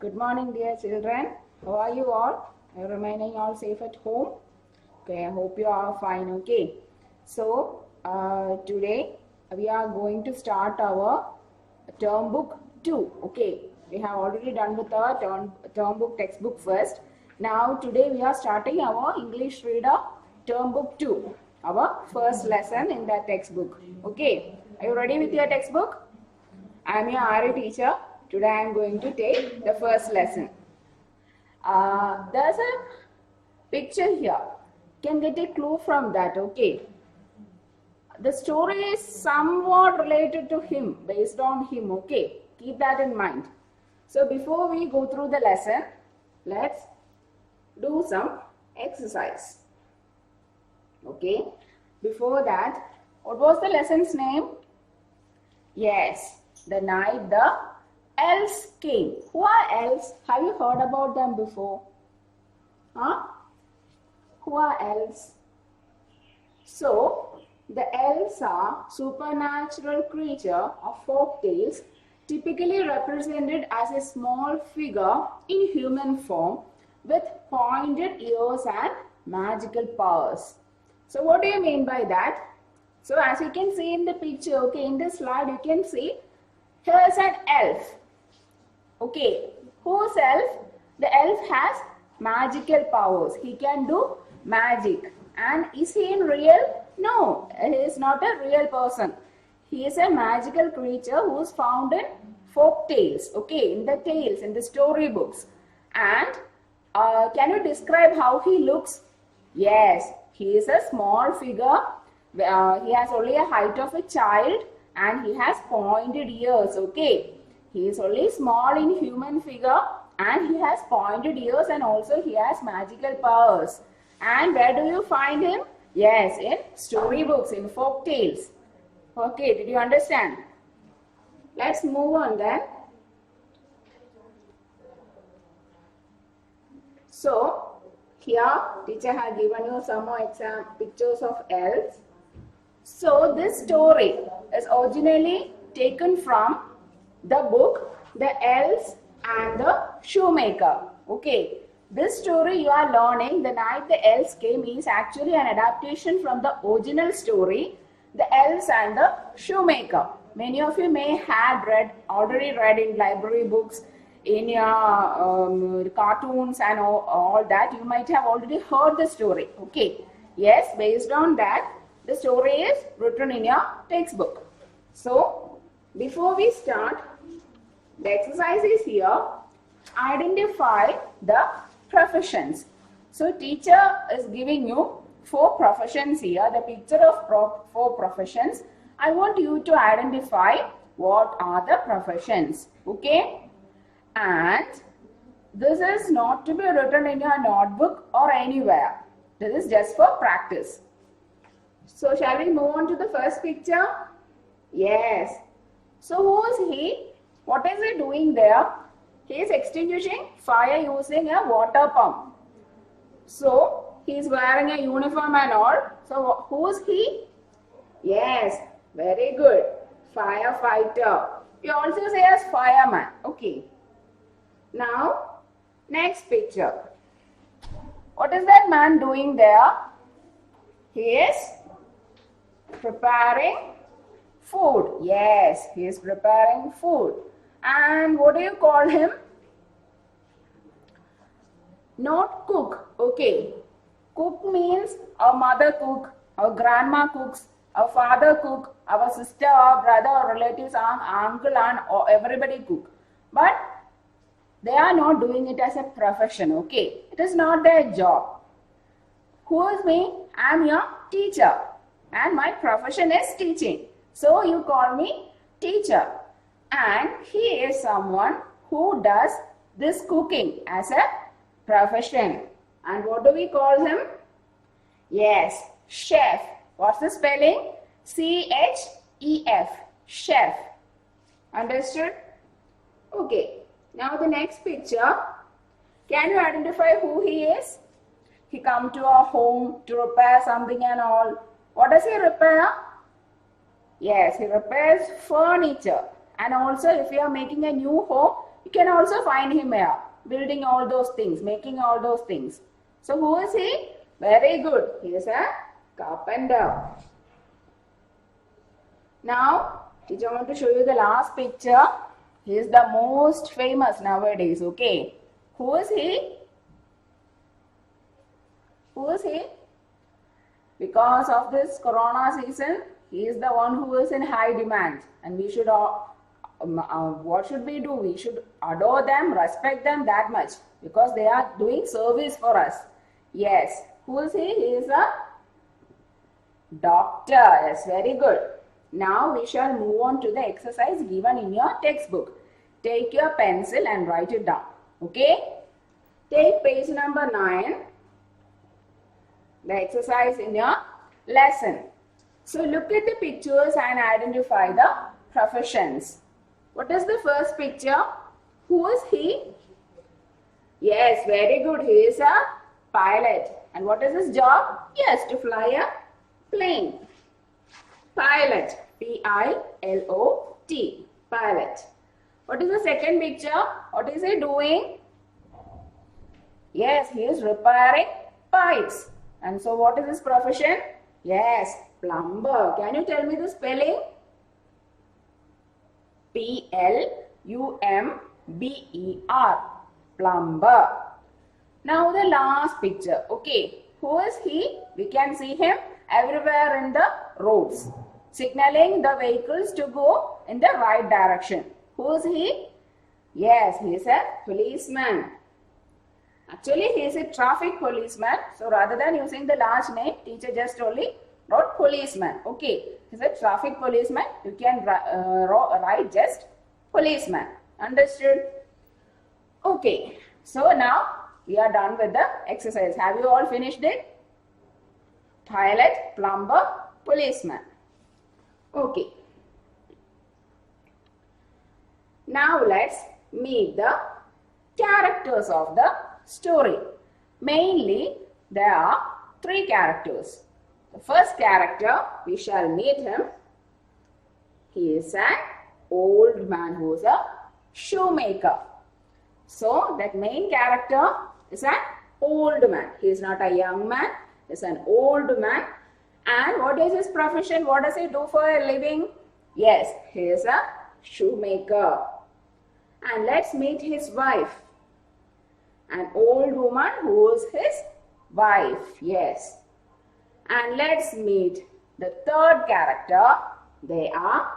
Good morning, dear children. How are you all? Are you remaining all safe at home? Okay, I hope you are fine. Okay. So, today we are going to start our term book 2. Okay, we have already done with our term book textbook first. Now, today we are starting our English reader term book 2, our first lesson in that textbook. Okay, are you ready with your textbook? I am your RA teacher. Today I am going to take the first lesson. There's a picture here. You can get a clue from that, okay? The story is somewhat related to him, based on him, okay? Keep that in mind. So before we go through the lesson, let's do some exercise. Okay? Before that, what was the lesson's name? Yes, the night the elves came. Who are elves? Have you heard about them before? Huh? Who are elves? So, the elves are supernatural creature of folk tales, typically represented as a small figure in human form with pointed ears and magical powers. So, what do you mean by that? So, as you can see in the picture, okay, in this slide, you can see here's an elf. Okay, whose elf? The elf has magical powers. He can do magic. And is he in real? No, he is not a real person. He is a magical creature who is found in folk tales. Okay, in the tales, in the storybooks. And can you describe how he looks? Yes, he is a small figure. He has only a height of a child and he has pointed ears. Okay. He is only small in human figure and he has pointed ears and also he has magical powers. And where do you find him? Yes, in storybooks, in folk tales. Okay, did you understand? Let's move on then. So, here teacher has given you some more pictures of elves. So, this story is originally taken from the book The Elves and the Shoemaker. Okay, this story you are learning, The Night the Elves Came, is actually an adaptation from the original story, The Elves and the Shoemaker. Many of you may have already read in library books, in your cartoons and all that. You might have already heard the story. Okay, yes, based on that, the story is written in your textbook. So, before we start, the exercise is here. Identify the professions. So, teacher is giving you 4 professions here. The picture of 4 professions. I want you to identify what are the professions. Okay? And this is not to be written in your notebook or anywhere. This is just for practice. So, shall we move on to the first picture? Yes. So, who is he? What is he doing there? He is extinguishing fire using a water pump. So, he is wearing a uniform and all. So, who is he? Yes, very good. Firefighter. You also say as fireman. Okay. Now, next picture. What is that man doing there? He is preparing food. Yes, he is preparing food. And what do you call him? Not cook. Okay. Cook means our mother cook, our grandma cooks, our father cook, our sister or brother or relatives, uncle, aunt, or everybody cook. But they are not doing it as a profession. Okay. It is not their job. Who is me? I am your teacher. And my profession is teaching. So you call me teacher. And he is someone who does this cooking as a profession. And what do we call him? Yes, chef. What's the spelling? C-H-E-F. Chef. Understood? Okay. Now the next picture. Can you identify who he is? He come to our home to repair something and all. What does he repair? Yes, he repairs furniture. And also if you are making a new home, you can also find him here, building all those things, making all those things. So who is he? Very good. He is a carpenter. Now, teacher want to show you the last picture. He is the most famous nowadays. Okay. Who is he? Who is he? Because of this corona season, he is the one who is in high demand, and we should what should we do? We should adore them, respect them that much, because they are doing service for us. Yes. Who is he? He is a doctor. Yes, very good. Now we shall move on to the exercise given in your textbook. Take your pencil and write it down. Okay? Take page number 9. The exercise in your lesson. So look at the pictures and identify the professions. What is the first picture? Who is he? Yes, very good. He is a pilot. And what is his job? Yes, to fly a plane. Pilot. P-I-L-O-T. Pilot. What is the second picture? What is he doing? Yes, he is repairing pipes. And so what is his profession? Yes, plumber. Can you tell me the spelling? P-L-U-M-B-E-R. Plumber. Now the last picture. Okay, who is he? We can see him everywhere in the roads, signaling the vehicles to go in the right direction. Who is he? Yes, he is a policeman. Actually, he is a traffic policeman. So rather than using the large name, teacher just only wrote policeman. Okay, he is a traffic policeman. You can write just policeman. Understood? Okay, so now we are done with the exercise. Have you all finished it? Pilot, plumber, policeman. Okay. Now let's meet the characters of the story. Mainly, there are 3 characters. The first character, we shall meet him. He is an old man who is a shoemaker. So, that main character is an old man. He is not a young man. He is an old man. And what is his profession? What does he do for a living? Yes, he is a shoemaker. And let's meet his wife. An old woman who is his wife. Yes. And let's meet the third character. They are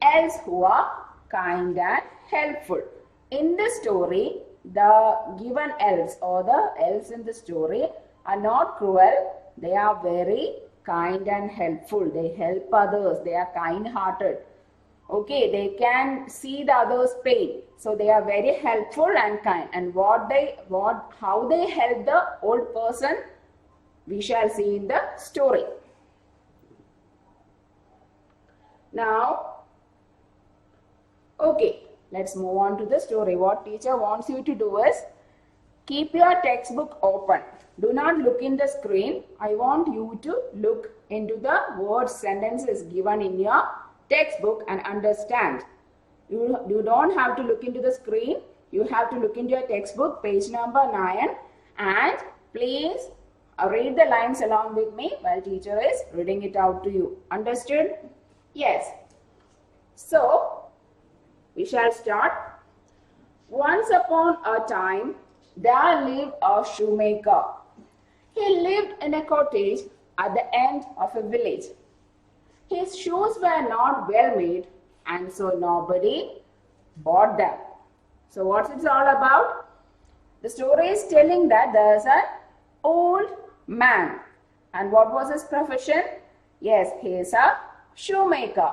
elves who are kind and helpful. In the story, the given elves or the elves in the story are not cruel. They are very kind and helpful. They help others. They are kind-hearted. Okay, they can see the other's pain. So they are very helpful and kind. And how they help the old person, we shall see in the story. Now, okay, let's move on to the story. What teacher wants you to do is, keep your textbook open. Do not look in the screen. I want you to look into the words, sentences given in your textbook and understand. You don't have to look into the screen. You have to look into your textbook, page number 9, and please read the lines along with me while teacher is reading it out to you. Understood? Yes. So, we shall start. Once upon a time, there lived a shoemaker. He lived in a cottage at the end of a village. His shoes were not well made, and so nobody bought them. So what's it all about? The story is telling that there is an old man. And what was his profession? Yes, he is a shoemaker.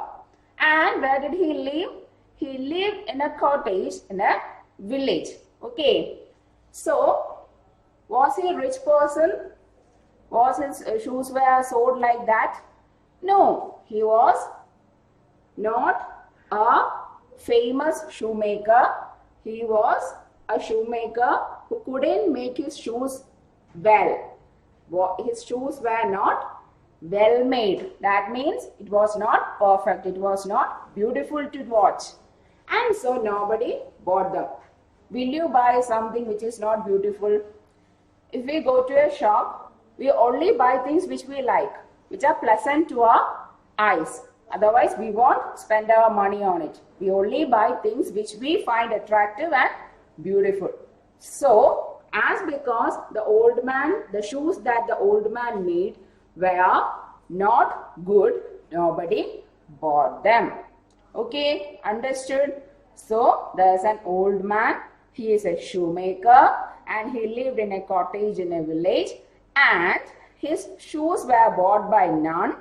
And where did he live? He lived in a cottage in a village. Okay. So, was he a rich person? Was his shoes were sewed like that? No, he was not a famous shoemaker. He was a shoemaker who couldn't make his shoes well. His shoes were not well made. That means it was not perfect. It was not beautiful to watch. and so nobody bought them. Will you buy something which is not beautiful? If we go to a shop, we only buy things which we like, which are pleasant to our eyes. Otherwise, we won't spend our money on it. We only buy things which we find attractive and beautiful. So, as because the shoes that the old man made were not good, nobody bought them. Okay, understood? So, there's an old man. He is a shoemaker and he lived in a cottage in a village, and his shoes were bought by none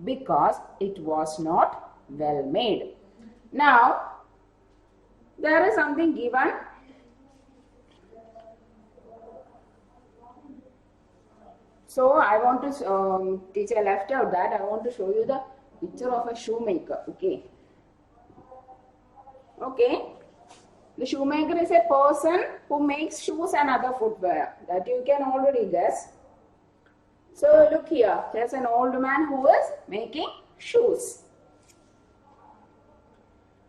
because it was not well made. Now, there is something given. So, I want to, teacher left out that, I want to show you the picture of a shoemaker. Okay. Okay. The shoemaker is a person who makes shoes and other footwear. That you can already guess. So look here, there's an old man who is making shoes.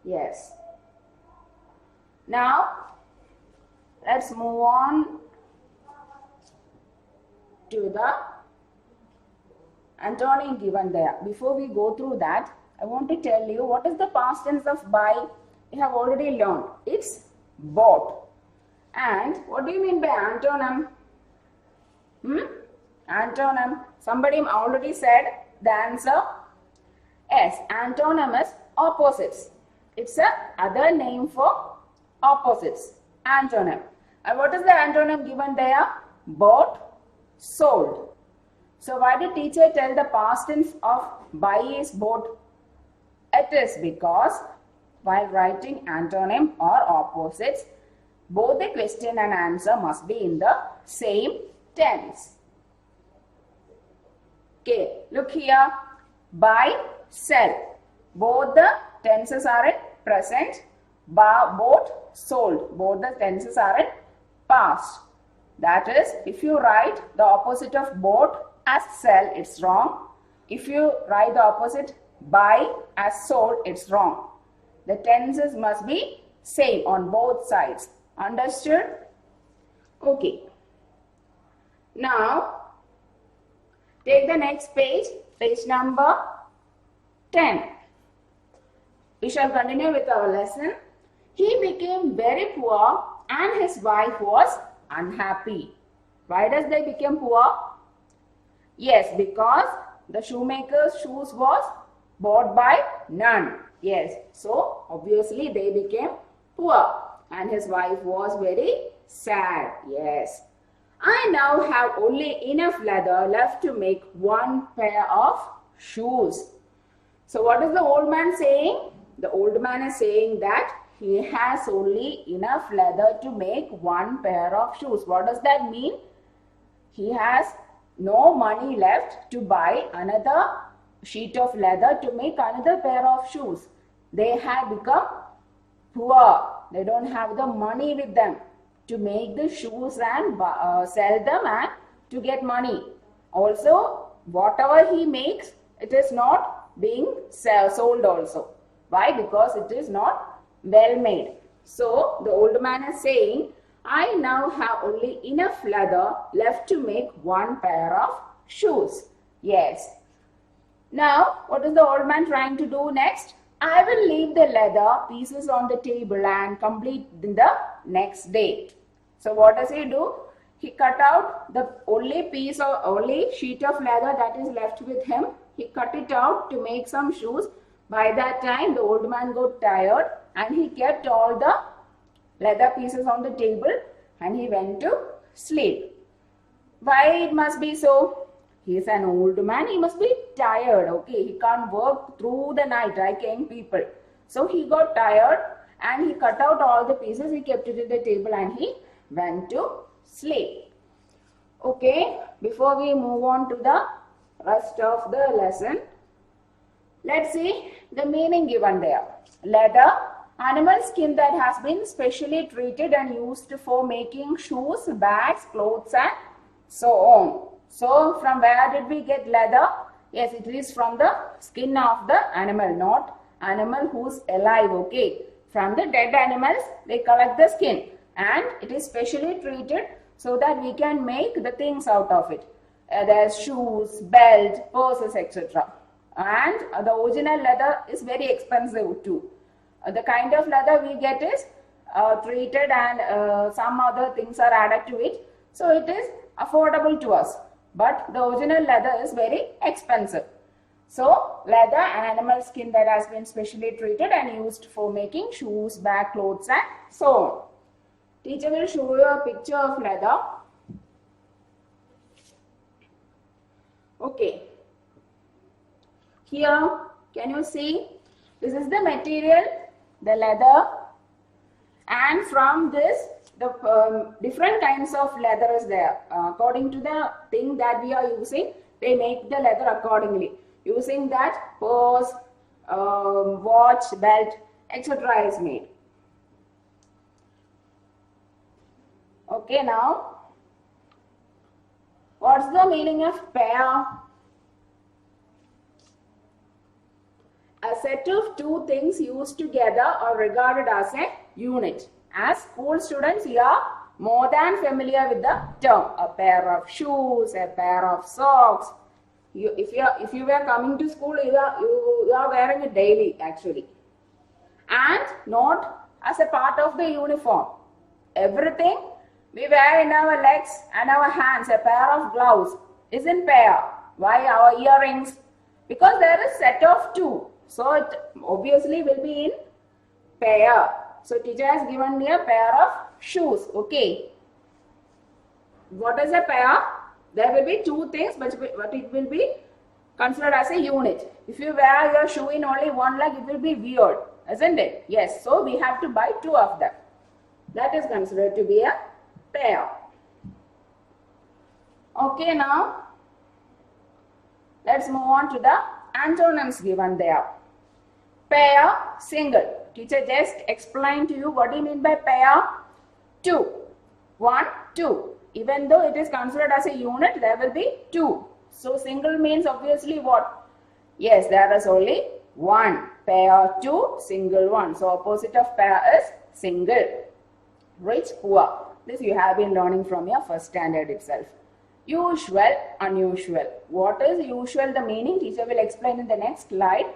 Yes. Now, let's move on to the antonym given there. Before we go through that, I want to tell you what is the past tense of buy. We have already learned. It's bought. And what do you mean by antonym? Antonym. Somebody already said the answer. Yes, antonym is opposites. It's a other name for opposites. Antonym. And what is the antonym given there? Bought, sold. So why did teacher tell the past tense of buy is bought? It is because while writing antonym or opposites, both the question and answer must be in the same tense. Okay, look here. Buy, sell. Both the tenses are in present. Bought, sold. Both the tenses are in past. That is, if you write the opposite of bought as sell, it's wrong. If you write the opposite buy as sold, it's wrong. The tenses must be same on both sides. Understood? Okay. Now, take the next page, page number 10. We shall continue with our lesson. He became very poor and his wife was unhappy. Why does they become poor? Yes, because the shoemaker's shoes was bought by none. Yes, so obviously they became poor and his wife was very sad. Yes. I now have only enough leather left to make one pair of shoes. So what is the old man saying? The old man is saying that he has only enough leather to make one pair of shoes. What does that mean? He has no money left to buy another sheet of leather to make another pair of shoes. They have become poor. They don't have the money with them to make the shoes and sell them and to get money. Also, whatever he makes, it is not being sold also. Why? Because it is not well made. So, the old man is saying, I now have only enough leather left to make one pair of shoes. Yes. Now, what is the old man trying to do next? I will leave the leather pieces on the table and complete in the next day. So, what does he do? He cut out the only sheet of leather that is left with him. He cut it out to make some shoes. By that time, the old man got tired and he kept all the leather pieces on the table and he went to sleep. Why it must be so? He is an old man, he must be tired, okay? He can't work through the night like young people. So he got tired and he cut out all the pieces, he kept it at the table and he went to sleep. Okay, before we move on to the rest of the lesson, let's see the meaning given there. Leather, animal skin that has been specially treated and used for making shoes, bags, clothes and so on. So, from where did we get leather? Yes, it is from the skin of the animal, not animal who's alive, okay. From the dead animals, they collect the skin and it is specially treated so that we can make the things out of it. There's shoes, belt, purses, etc. And the original leather is very expensive too. The kind of leather we get is treated and some other things are added to it. So it is affordable to us. But the original leather is very expensive. So leather and animal skin that has been specially treated and used for making shoes, bag, clothes and so on. Teacher will show you a picture of leather. Okay. Here, can you see? This is the material, the leather, and from this, the different kinds of leather is there. According to the thing that we are using, they make the leather accordingly. Using that, purse, watch, belt, etc. is made. Okay, now, what's the meaning of pair? A set of two things used together or regarded as a unit. As school students, you are more than familiar with the term. A pair of shoes, a pair of socks. If you were coming to school, you are wearing it daily actually. And not as a part of the uniform. Everything we wear in our legs and our hands, a pair of gloves, is in pair. Why our earrings? Because there is set of two. So it obviously will be in pair. So teacher has given me a pair of shoes. Okay. What is a pair? There will be two things, but it will be considered as a unit. If you wear your shoe in only one leg, it will be weird, isn't it? Yes. So we have to buy two of them. That is considered to be a pair. Okay, now let's move on to the antonyms given there. Pair, single. Teacher just explained to you what do you mean by pair? Two. One, two. Even though it is considered as a unit, there will be two. So single means obviously what? Yes, there is only one. Pair, two, single, one. So opposite of pair is single. Rich, poor. This you have been learning from your first standard itself. Usual, unusual. What is usual? The meaning teacher will explain in the next slide.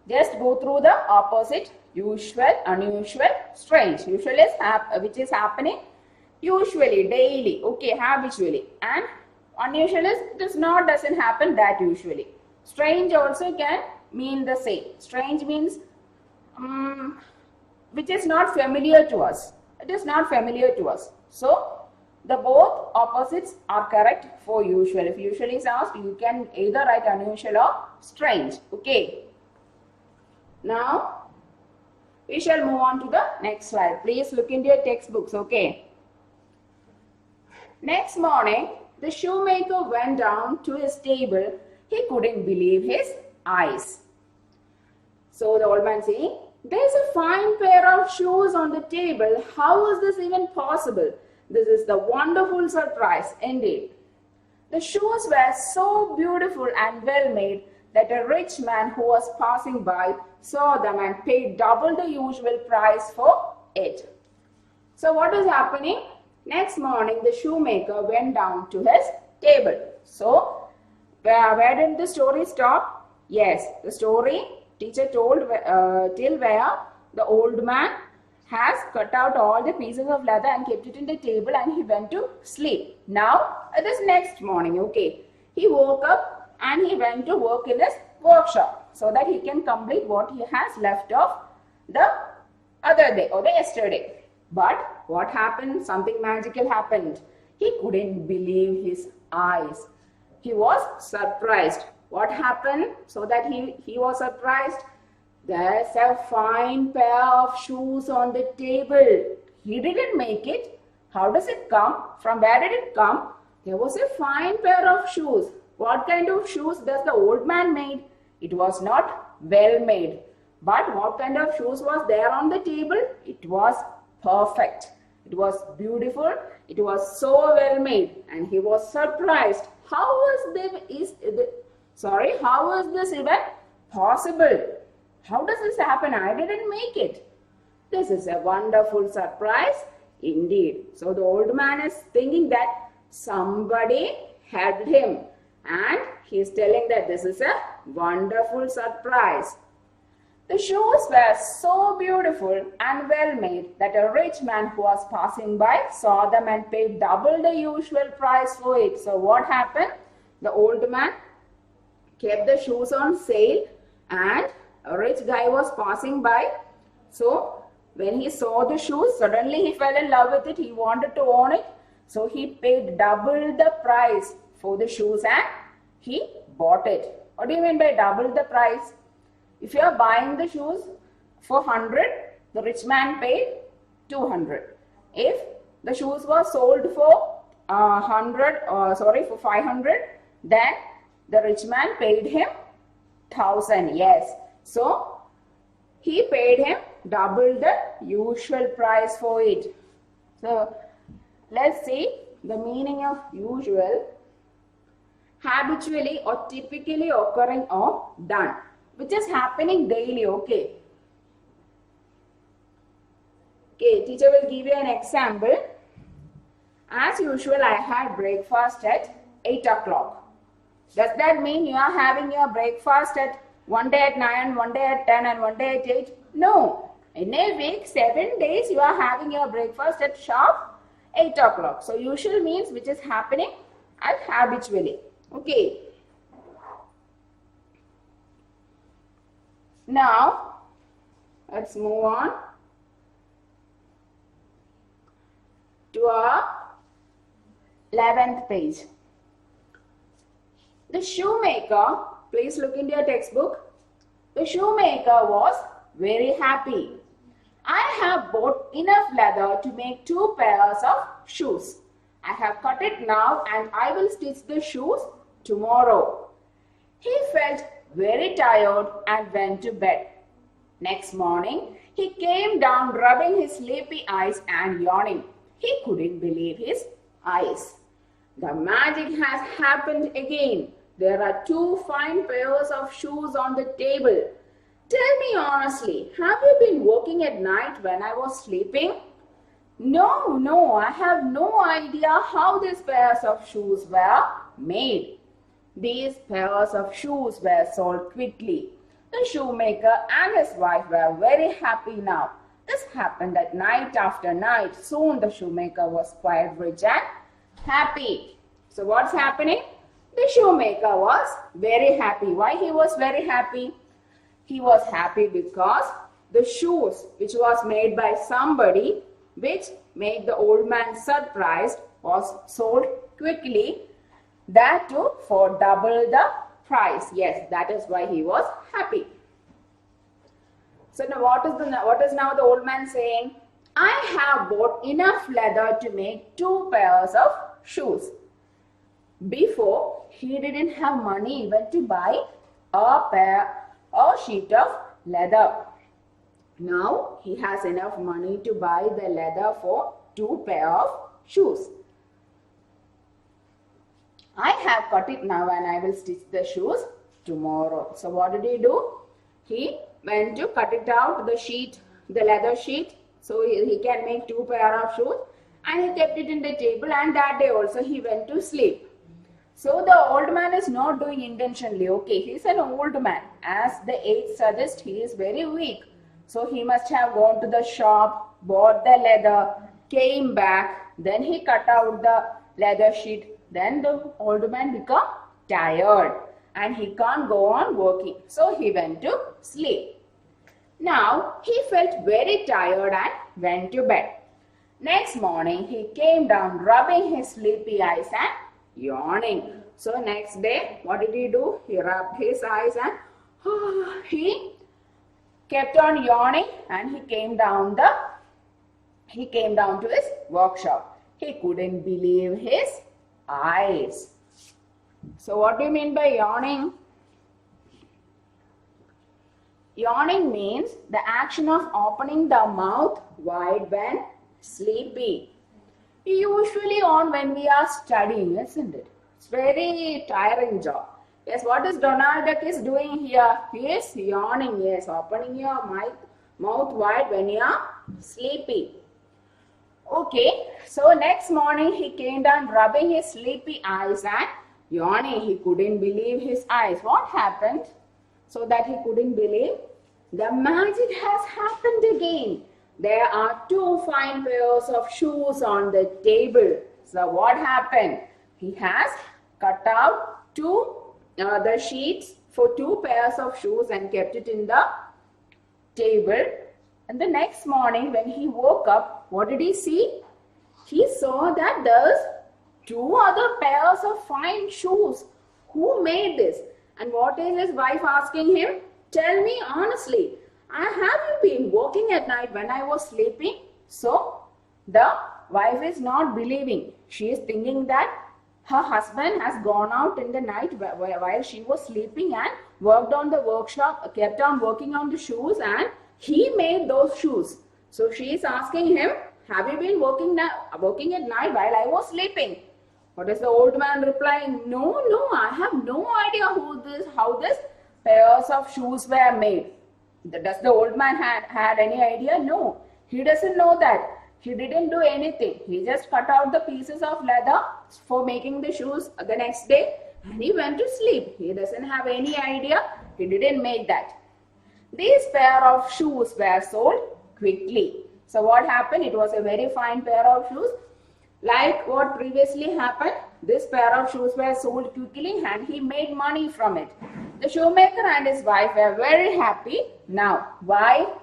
Just go through the opposite. Usual, unusual, strange. Usual is which is happening usually, daily, okay, habitually. And unusual is doesn't happen that usually. Strange also can mean the same. Strange means which is not familiar to us. It is not familiar to us. So the both opposites are correct for usual. If usual is asked, you can either write unusual or strange. Okay. Now, we shall move on to the next slide. Please look into your textbooks, okay? Next morning, the shoemaker went down to his stable. He couldn't believe his eyes. So the old man saying, "There's a fine pair of shoes on the table. How is this even possible? This is the wonderful surprise indeed." The shoes were so beautiful and well made that a rich man who was passing by saw them and paid double the usual price for it. So what is happening? Next morning, the shoemaker went down to his table. So, where did the story stop? Yes, the story teacher told till where the old man has cut out all the pieces of leather and kept it in the table and he went to sleep. Now, it is next morning, okay. He woke up and he went to work in his workshop so that he can complete what he has left of the other day or the yesterday. But what happened? Something magical happened. He couldn't believe his eyes. He was surprised. What happened? So that he was surprised. There's a fine pair of shoes on the table. He didn't make it. How does it come? From where did it come? There was a fine pair of shoes. What kind of shoes does the old man made? It was not well made. But what kind of shoes was there on the table? It was perfect. It was beautiful. It was so well made. And he was surprised. How is this even possible? How does this happen? I didn't make it. This is a wonderful surprise indeed. So the old man is thinking that somebody helped him and he is telling that this is a wonderful surprise. The shoes were so beautiful and well made that a rich man who was passing by saw them and paid double the usual price for it. So what happened? The old man kept the shoes on sale and a rich guy was passing by. So when he saw the shoes, suddenly he fell in love with it. He wanted to own it. So he paid double the price for the shoes and he bought it. What do you mean by double the price? If you are buying the shoes for 100, the rich man paid 200. If the shoes were sold for 500, then the rich man paid him 1000. Yes. So he paid him double the usual price for it. So let's see the meaning of usual. Habitually or typically occurring or done, which is happening daily. Okay, teacher will give you an example. As usual, I had breakfast at 8 o'clock. Does that mean you are having your breakfast at one day at 9, one day at 10 and one day at 8? No. In a week, 7 days you are having your breakfast at sharp 8 o'clock. So usual means which is happening and habitually. Okay. Now, let's move on to our 11th page. The shoemaker, please look into your textbook. The shoemaker was very happy. I have bought enough leather to make 2 pairs of shoes. I have cut it now and I will stitch the shoes tomorrow. He felt very tired and went to bed. Next morning, he came down rubbing his sleepy eyes and yawning. He couldn't believe his eyes. The magic has happened again. There are 2 fine pairs of shoes on the table. Tell me honestly, have you been working at night when I was sleeping? No, I have no idea how these pairs of shoes were made. These pairs of shoes were sold quickly. The shoemaker and his wife were very happy now. This happened at night after night. Soon the shoemaker was quite rich and happy. So what's happening? The shoemaker was very happy. Why he was very happy? He was happy because the shoes which was made by somebody which made the old man surprised was sold quickly, that too for double the price. Yes, that is why he was happy. So now what is now the old man saying? I have bought enough leather to make 2 pairs of shoes. Before, he didn't have money even to buy a sheet of leather. Now he has enough money to buy the leather for 2 pairs of shoes. I have cut it now and I will stitch the shoes tomorrow. So what did he do? He went to cut it out, the leather sheet, so he can make 2 pairs of shoes, and he kept it in the table, and that day also he went to sleep. So the old man is not doing intentionally. Okay, he is an old man. As the age suggests, he is very weak. So he must have gone to the shop, bought the leather, came back, then he cut out the leather sheet. Then the old man became tired and he can't go on working. So he went to sleep. Now he felt very tired and went to bed. Next morning he came down rubbing his sleepy eyes and yawning. So next day, what did he do? He rubbed his eyes and he kept on yawning and he came down to his workshop. He couldn't believe his eyes. So what do you mean by yawning? Yawning means the action of opening the mouth wide when sleepy. We usually yawn when we are studying, isn't it? It's very tiring job. Yes, what is Donald Duck is doing here? He is yawning. Yes, opening your mouth wide when you are sleepy. Okay, so next morning he came down rubbing his sleepy eyes and yawning. He couldn't believe his eyes. What happened? So that he couldn't believe, the magic has happened again. There are two fine pairs of shoes on the table. So what happened? He has cut out the sheets for two pairs of shoes and kept it in the table. And the next morning when he woke up, what did he see? He saw that there's two other pairs of fine shoes. Who made this? And what is his wife asking him? Tell me honestly, have you been working at night when I was sleeping? So the wife is not believing. She is thinking that her husband has gone out in the night while she was sleeping and worked on the workshop, kept on working on the shoes, and he made those shoes. So she is asking him, have you been working at night while I was sleeping? What is the old man replying? No, I have no idea how this pairs of shoes were made. Does the old man had any idea? No, he doesn't know that. He didn't do anything. He just cut out the pieces of leather for making the shoes the next day and he went to sleep. He doesn't have any idea. He didn't make that. These pair of shoes were sold quickly. So what happened? It was a very fine pair of shoes. Like what previously happened, this pair of shoes were sold quickly and he made money from it. The shoemaker and his wife were very happy. Now, why?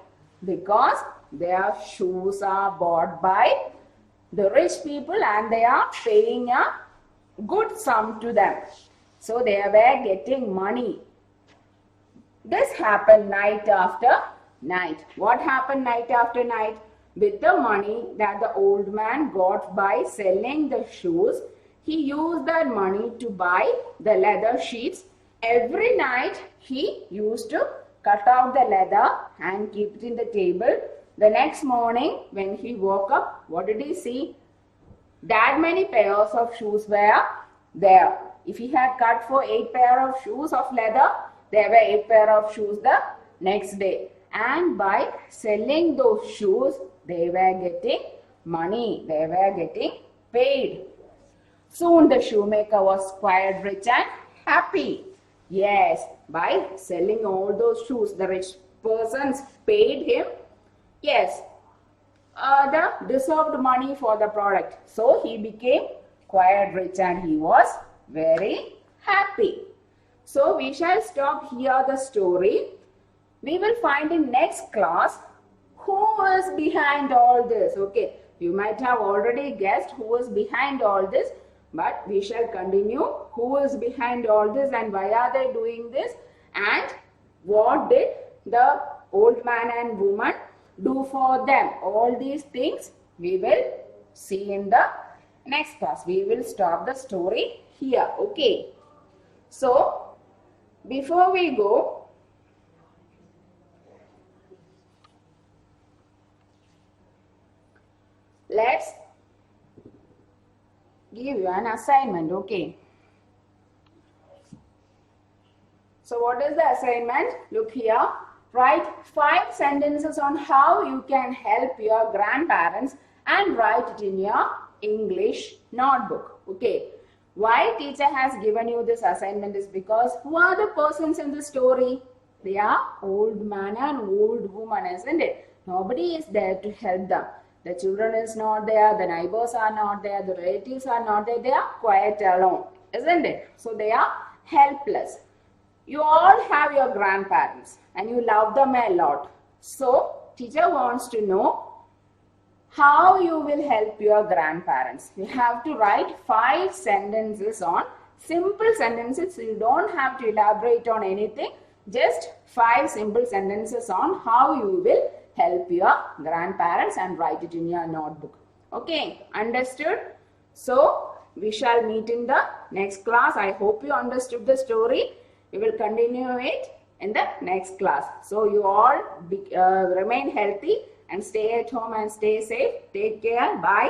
Because their shoes are bought by the rich people and they are paying a good sum to them. So they were getting money. This happened night after night. What happened night after night? With the money that the old man got by selling the shoes, he used that money to buy the leather sheets. Every night he used to cut out the leather and keep it in the table. The next morning when he woke up, what did he see? That many pairs of shoes were there. If he had cut for 8 pair of shoes of leather, there were 8 pair of shoes the next day. And by selling those shoes, they were getting money. They were getting paid. Soon the shoemaker was quite rich and happy. Yes, by selling all those shoes, the rich persons paid him, yes, the deserved money for the product. So he became quite rich and he was very happy. So we shall stop here the story. We will find in next class who is behind all this. Okay, you might have already guessed who is behind all this, but we shall continue who is behind all this and why are they doing this and what did the old man and woman do for them. All these things we will see in the next class. We will stop the story here. Okay. So, before we go, let's give you an assignment. Okay. So what is the assignment? Look here. Write 5 sentences on how you can help your grandparents and write it in your English notebook. Okay. Why teacher has given you this assignment is because who are the persons in the story? They are old man and old woman, isn't it? Nobody is there to help them. The children is not there, the neighbors are not there, the relatives are not there. They are quite alone, isn't it? So they are helpless. You all have your grandparents and you love them a lot. So teacher wants to know how you will help your grandparents. You have to write 5 sentences on simple sentences. You don't have to elaborate on anything. Just 5 simple sentences on how you will help your grandparents and write it in your notebook. Okay, understood? So we shall meet in the next class. I hope you understood the story. We will continue it in the next class. So you all remain healthy and stay at home and stay safe. Take care. Bye.